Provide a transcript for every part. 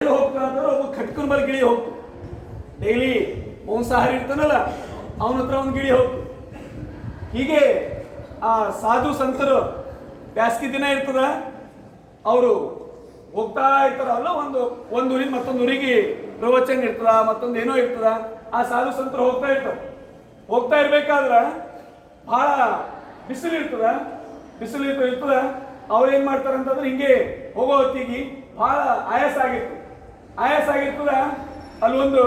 ಹೋಗ್ತಾನ ಅಂತಂದ್ರೆ ಒಬ್ಬ ಖಟ್ಕನ ಬಲ್ ಗಿಳಿ ಹೋಗ್ತು. ಡೈಲಿ ಮಾಂಸಾಹಾರಿ ಇರ್ತಾನಲ್ಲ ಅವನ ಹತ್ರ ಒಂದು ಗಿಳಿ ಹೋಗ್ತು. ಹೀಗೆ ಆ ಸಾಧು ಸಂತರು ಬ್ಯಾಸ್ಗಿ ದಿನ ಇರ್ತದ, ಅವರು ಹೋಗ್ತಾ ಇರ್ತಾರಲ್ಲ, ಒಂದು ಊರಿಗೆ ಮತ್ತೊಂದು ಊರಿಗೆ ಪ್ರವಚನ ಇರ್ತದ, ಮತ್ತೊಂದು ಏನೋ ಇರ್ತದ. ಆ ಸಾಧು ಸಂತರು ಹೋಗ್ತಾ ಇರ್ಬೇಕಾದ್ರ ಬಹಳ ಬಿಸಿಲು ಇರ್ತದ. ಅವ್ರು ಏನ್ ಮಾಡ್ತಾರ ಅಂತಂದ್ರೆ ಹಿಂಗೆ ಹೋಗೋ ಹೊತ್ತಿಗೆ ಬಹಳ ಆಯಾಸ ಆಗಿರ್ತದ. ಅಲ್ಲಿ ಒಂದು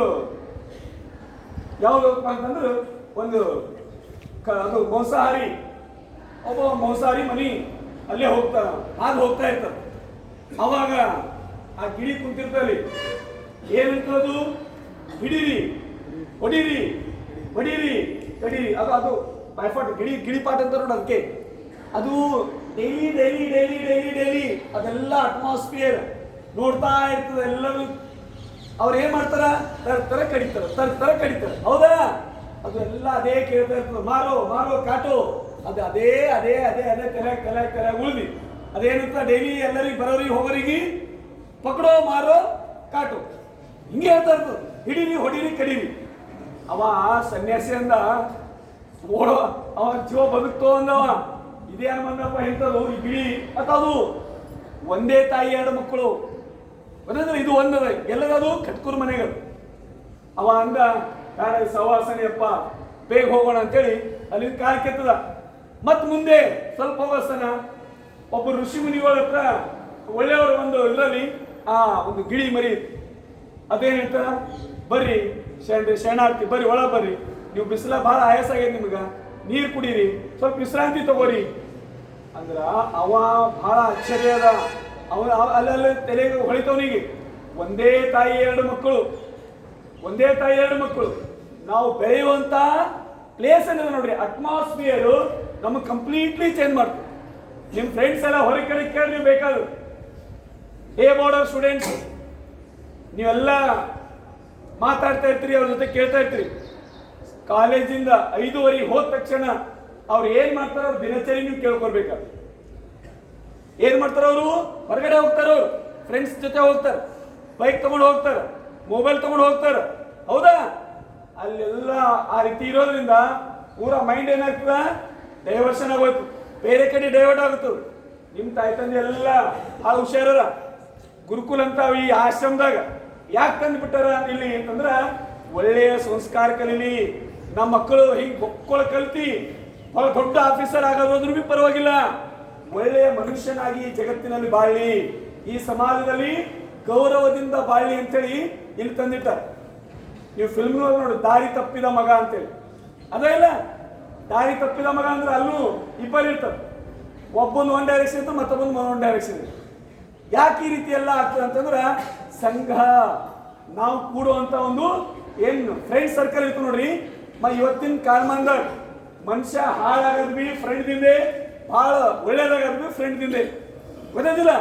ಯಾವ್ದಪ್ಪ ಅಂತಂದ್ರೆ ಅದು ಒಬ್ಬ ಮಾಂಸಾಹಾರಿ ಮನಿ ಅಲ್ಲೇ ಹೋಗ್ತಾ ಇರ್ತಾರ. ಅವಾಗ ಆ ಗಿಳಿ ಕುಂತಿರ್ತಲ್ಲಿ ಏನಿರ್ತದು, ಹಿಡೀರಿ, ಹೊಡೀರಿ, ಬಡೀರಿ, ಕಡೀರಿ. ಅದು ಬೈಫಾಟ್ ಗಿಳಿಪಾಟ್ ಅಂತ ನೋಡಿ. ಅದಕ್ಕೆ ಅದು ಡೈಲಿ ಅದೆಲ್ಲ ಅಟ್ಮಾಸ್ಫಿಯರ್ ನೋಡ್ತಾ ಇರ್ತದೆ. ಎಲ್ಲರೂ ಅವ್ರು ಏನ್ ಮಾಡ್ತಾರ, ತರ ಕಡಿತಾರ. ಹೌದಾ? ಅದು ಎಲ್ಲ ಅದೇ ಕೇಳ್ತಾ ಇರ್ತದೆ, ಮಾರೋ ಕಾಟು. ಅದು ಅದೇ ಕಲೆ ಉಳಿದಿ ಅದೇನಂತ ಡೈಲಿ ಎಲ್ಲರಿಗೆ ಬರೋರಿಗೆ ಹೋಗೋರಿಗೆ ಪಕಡೋ, ಮಾರೋ, ಕಾಟು, ಹಿಂಗೆ ಹೇಳ್ತಾ ಇರ್ತದೆ. ಹಿಡೀರಿ, ಹೊಡೀರಿ, ಕಡೀರಿ. ಅವ ಸನ್ಯಾಸಿ ಅಂದ, ಓಡೋ, ಅವ ಜೀವ ಬದುಕ್ತೋ ಅಂದವ. ಇದೇನು ಬಂದಪ್ಪ ಎಂತದು ಈ ಗಿಳಿ ಅದು ಒಂದೇ ತಾಯಿ ಎರಡು ಮಕ್ಕಳು ಒಂದಂದ್ರೆ ಇದು ಒಂದದ ಎಲ್ಲದದು ಖಟ್ಕೂರ್ ಮನೆಗಳು. ಅವ ಅಂದ, ಕಾಡ ಸವಾಸನೆ ಅಪ್ಪ, ಬೇಗ ಹೋಗೋಣ ಅಂತೇಳಿ ಅಲ್ಲಿ ಕಾಲ್ ಕೆತ್ತದ. ಮತ್ ಮುಂದೆ ಸ್ವಲ್ಪ ಹೋಗೋಸ್ತನ ಒಬ್ಬ ಋಷಿ ಮುನಿಗಳ ಹತ್ರ ಒಳ್ಳೆಯವರು ಒಂದು ಇದರಲ್ಲಿ ಆ ಒಂದು ಗಿಳಿ ಮರಿ ಅದೇನ್ ಹೇಳ್ತಾರ, ಬರ್ರಿ ಶರಣಾರ್ಥಿ, ಬರ್ರಿ ಒಳ ಬರ್ರಿ, ನೀವು ಬಿಸಿಲ ಬಹಳ ಆಯಾಸ ಆಗೈತೆ, ನಿಮ್ಗ ನೀರು ಕುಡೀರಿ, ಸ್ವಲ್ಪ ವಿಶ್ರಾಂತಿ ತಗೋರಿ ಅಂದ್ರ ಅವ ಬಹಳ ಆಶ್ಚರ್ಯ ಅದ. ಅಲ್ಲಲ್ಲಿ ತಲೆಗೆ ಹೊಳಿತವನಿಗೆ ಒಂದೇ ತಾಯಿ ಎರಡು ಮಕ್ಕಳು. ನಾವು ಬೆಳೆಯುವಂತ ಪ್ಲೇಸ್ ಏನಿದೆ ನೋಡ್ರಿ, ಅಟ್ಮಾಸ್ಫಿಯರ್ ನಮಗೆ ಕಂಪ್ಲೀಟ್ಲಿ ಚೇಂಜ್ ಮಾಡ್ತೀವಿ. ನಿಮ್ ಫ್ರೆಂಡ್ಸ್ ಎಲ್ಲ ಹೊರಗೆ ಕಡೆ ಕೇಳಿ ಬೇಕಾದ್ರು. ಬೋರ್ಡರ್ ಸ್ಟೂಡೆಂಟ್ಸ್ ನೀವೆಲ್ಲ ಮಾತಾಡ್ತಾ ಇರ್ತೀರಿ, ಅವ್ರ ಜೊತೆ ಕೇಳ್ತಾ ಇರ್ತೀರಿ. ಕಾಲೇಜಿಂದ 5:30 ಹೋದ ತಕ್ಷಣ ಅವ್ರು ಏನ್ ಮಾಡ್ತಾರ, ಅವ್ರ ದಿನಚರಿ ನೀವು ಕೇಳ್ಕೊಳ್ಬೇಕಾದ್ರೆ ಏನ್ ಮಾಡ್ತಾರ, ಅವರು ಹೊರಗಡೆ ಹೋಗ್ತಾರ, ಅವ್ರು ಫ್ರೆಂಡ್ಸ್ ಜೊತೆ ಹೋಗ್ತಾರ, ಬೈಕ್ ತಗೊಂಡು ಹೋಗ್ತಾರ, ಮೊಬೈಲ್ ತಗೊಂಡು ಹೋಗ್ತಾರ. ಹೌದಾ? ಅಲ್ಲೆಲ್ಲ ಆ ರೀತಿ ಇರೋದ್ರಿಂದ ಪೂರಾ ಮೈಂಡ್ ಏನಾಗ್ತದ, ಡೈವರ್ಷನ್ ಆಗೋಯ್ತು, ಬೇರೆ ಕಡೆ ಡೈವರ್ಟ್ ಆಗುತ್ತದ. ನಿಮ್ ತಾಯಿ ತಂದೆ ಎಲ್ಲ ಆ ಹುಷಾರರ ಗುರುಕುಲ್ ಅಂತ ಈ ಆಶ್ರಮದಾಗ ಯಾಕೆ ತಂದು ಬಿಟ್ಟಾರ ಇಲ್ಲಿ ಅಂತಂದ್ರ ಒಳ್ಳೆಯ ಸಂಸ್ಕಾರ ಕಲೀಲಿ, ನಮ್ಮ ಮಕ್ಕಳು ಹಿಂಗ್ ಬೊಕ್ಕೊಳ ಕಲ್ತಿ ಬಹಳ ದೊಡ್ಡ ಆಫೀಸರ್ ಆಗೋದ್ರೂ ಬಿ ಪರವಾಗಿಲ್ಲ, ಒಳ್ಳೆಯ ಮನುಷ್ಯನಾಗಿ ಜಗತ್ತಿನಲ್ಲಿ ಬಾಳ್ಲಿ, ಈ ಸಮಾಜದಲ್ಲಿ ಗೌರವದಿಂದ ಬಾಳ್ಲಿ ಅಂತೇಳಿ ಇಲ್ಲಿ ತಂದಿಟ್ಟಾರೆ. ನೀವು ಫಿಲ್ಮ್ ನೋಡಿ, ದಾರಿ ತಪ್ಪಿದ ಮಗ ಅಂತೇಳಿ. ಅದೇ ಇಲ್ಲ, ದಾರಿ ತಪ್ಪಿದ ಮಗ ಅಂದ್ರೆ ಅಲ್ಲೂ ಇಬ್ಬರು ಇರ್ತಾರೆ, ಒಬ್ಬೊಂದು ಒನ್ ಡೈರೆಕ್ಷನ್ ಇತ್ತು, ಮತ್ತೊಬ್ಬೊಂದು ಒನ್ ಡೈರೆಕ್ಷನ್ ಇತ್ತು. ಯಾಕೆ ಈ ರೀತಿ ಎಲ್ಲ ಆಗ್ತದೆ ಅಂತಂದ್ರ ಸಂಘ, ನಾವು ಕೂಡುವಂತ ಒಂದು ಏನು ಫ್ರೆಂಡ್ ಸರ್ಕಲ್ ಇತ್ತು ನೋಡ್ರಿ. ಇವತ್ತಿನ ಕಾಲಮಾನದಾಗ ಮನುಷ್ಯ ಹಾಳಾಗದ್ ಬಿ ಫ್ರೆಂಡ್ ದಿಂದೆ, ಬಹಳ ಒಳ್ಳೇದಾಗದ್ ಬಿ ಫ್ರೆಂಡ್ ದಿಂದೆ. ಗೊತ್ತಿಲ್ಲ,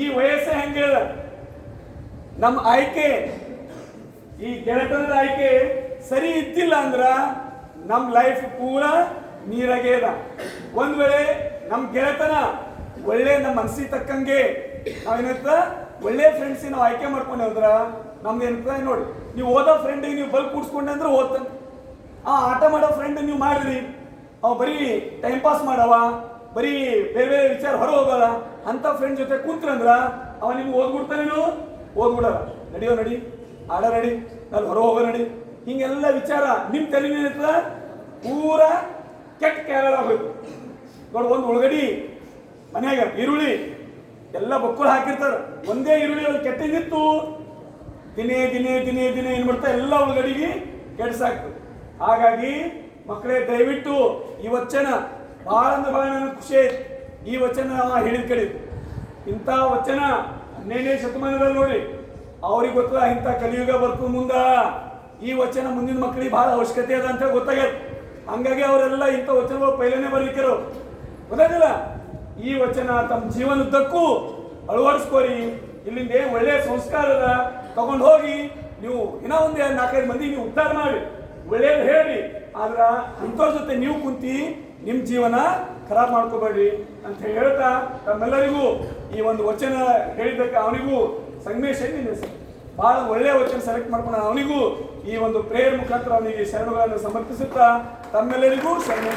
ಈ ವಯಸ್ಸೇ ಹೆಂಗೆ ಹೇಳ, ನಮ್ಮ ಆಯ್ಕೆ, ಈ ಗೆಳೆತನದ ಆಯ್ಕೆ ಸರಿ ಇದ್ದಿಲ್ಲ ಅಂದ್ರ ನಮ್ ಲೈಫ್ ಪೂರಾ ನೀರಾಗೆ ಅದ. ಒಂದ್ ವೇಳೆ ನಮ್ ಗೆಳೆತನ ಒಳ್ಳೆ ನಮ್ಮ ಮನಸ್ಸಿಗೆ ತಕ್ಕಂಗೆ ನಾವೇನಂತ ಒಳ್ಳೆ ಫ್ರೆಂಡ್ಸ್ ನಾವು ಆಯ್ಕೆ ಮಾಡ್ಕೊಂಡೆ ಅಂದ್ರ ನಮ್ದು ಏನಂತ ನೋಡಿ, ನೀವು ಓದೋ ಫ್ರೆಂಡಿಗೆ ನೀವು ಬಲ್ ಕೂಡ್ಸ್ಕೊಂಡೆ ಅಂದ್ರೆ ಓದ್ತಾನ. ಆಟ ಮಾಡೋ ಫ್ರೆಂಡ್ ನೀವು ಮಾಡಿದ್ರಿ, ಅವ ಬರೀ ಟೈಮ್ ಪಾಸ್ ಮಾಡವ, ಬರೀ ಬೇರೆ ವಿಚಾರ ಹೊರ ಹೋಗಲ್ಲ ಅಂತ ಫ್ರೆಂಡ್ ಜೊತೆ ಕೂತ್ರಂದ್ರ ಅವ ನಿಮ್ಗೆ ಓದ್ಬಿಡ್ತಾನೇನು, ಓದ್ಬಿಡಲ್ಲ. ನಡಿ ಆಡ ನಡಿ, ನಲ್ಲಿ ಹೊರ ಹೋಗೋ ನಡಿ, ಹಿಂಗೆಲ್ಲ ವಿಚಾರ ನಿಮ್ ತಲೆಮೇಲಿರ್ತದ, ಪೂರಾ ಕೆಟ್ಟ ಕ್ಯಾರಳ ಹೋಯ್ತು ನೋಡಿ. ಒಂದು ಉಳ್ಳಗಡಿ ಮನ್ಯಾಗ ಈರುಳ್ಳಿ ಎಲ್ಲ ಬಕ್ಕುಳು ಹಾಕಿರ್ತಾರ, ಒಂದೇ ಈರುಳ್ಳಿ ಅಲ್ಲಿ ಕೆಟ್ಟಿದ್ದಿತ್ತು, ದಿನೇ ಏನ್ ಮಾಡ್ತಾ ಎಲ್ಲ ಉಳ್ಳಗಡಿಗೆ ಕೆಡ್ಸಾಕ್ತದೆ. ಹಾಗಾಗಿ ಮಕ್ಕಳೇ, ದಯವಿಟ್ಟು ಈ ವಚನ ಬಹಳ ಅಂದ್ರೆ ಬಹಳ ನನಗೆ ಖುಷಿ ಆಯ್ತು. ಈ ವಚನ ಹೇಳಿದ ಕಡೆ ಇಂಥ ವಚನ 12ನೇ ಶತಮಾನದಲ್ಲಿ ನೋಡಿ, ಅವ್ರಿಗೆ ಗೊತ್ತದ ಇಂಥ ಕಲಿಯುಗ ಬರ್ತದ ಮುಂದ, ಈ ವಚನ ಮುಂದಿನ ಮಕ್ಕಳಿಗೆ ಬಹಳ ಅವಶ್ಯಕತೆ ಅದ ಅಂತ ಗೊತ್ತಾಗ್ಯದ. ಹಂಗಾಗಿ ಅವರೆಲ್ಲ ಇಂಥ ವಚನಗಳು ಪೈಲನೆ ಬರ್ಲಿಕ್ಕಿರೋ ಗೊತ್ತಾಗಿಲ್ಲ. ಈ ವಚನ ತಮ್ಮ ಜೀವನದ್ದಕ್ಕೂ ಅಳವಡಿಸ್ಕೋರಿ. ಇಲ್ಲಿಂದ ಒಳ್ಳೆಯ ಸಂಸ್ಕಾರದ ತಗೊಂಡು ಹೋಗಿ ನೀವು ಇನ್ನೂ ಒಂದು 4-5 ಮಂದಿ ನೀವು ಉದ್ಧಾರ ಮಾಡಿ, ಒಳ್ಳೇದು ಹೇಳಿ. ಆದ್ರ ಅಂಥವ್ರ ಜೊತೆ ನೀವು ಕುಂತಿ ನಿಮ್ಮ ಜೀವನ ಖರಾಬ್ ಮಾಡ್ಕೋಬೇಡ್ರಿ ಅಂತ ಹೇಳ್ತಾ ತಮ್ಮೆಲ್ಲರಿಗೂ ಈ ಒಂದು ವಚನ ಹೇಳಿದ್ದಕ್ಕೆ ಅವನಿಗೂ ಸಂಗಮೇಶ್ ಬಹಳ ಒಳ್ಳೆಯ ವಚನ ಸೆಲೆಕ್ಟ್ ಮಾಡ್ಕೊಂಡು ಅವನಿಗೂ ಈ ಒಂದು ಪ್ರೇಯರ್ ಮುಖಾಂತರ ಅವನಿಗೆ ಶರಣಗಳನ್ನು ಸಮರ್ಪಿಸುತ್ತಾ ತಮ್ಮೆಲ್ಲರಿಗೂ ಶರಣ.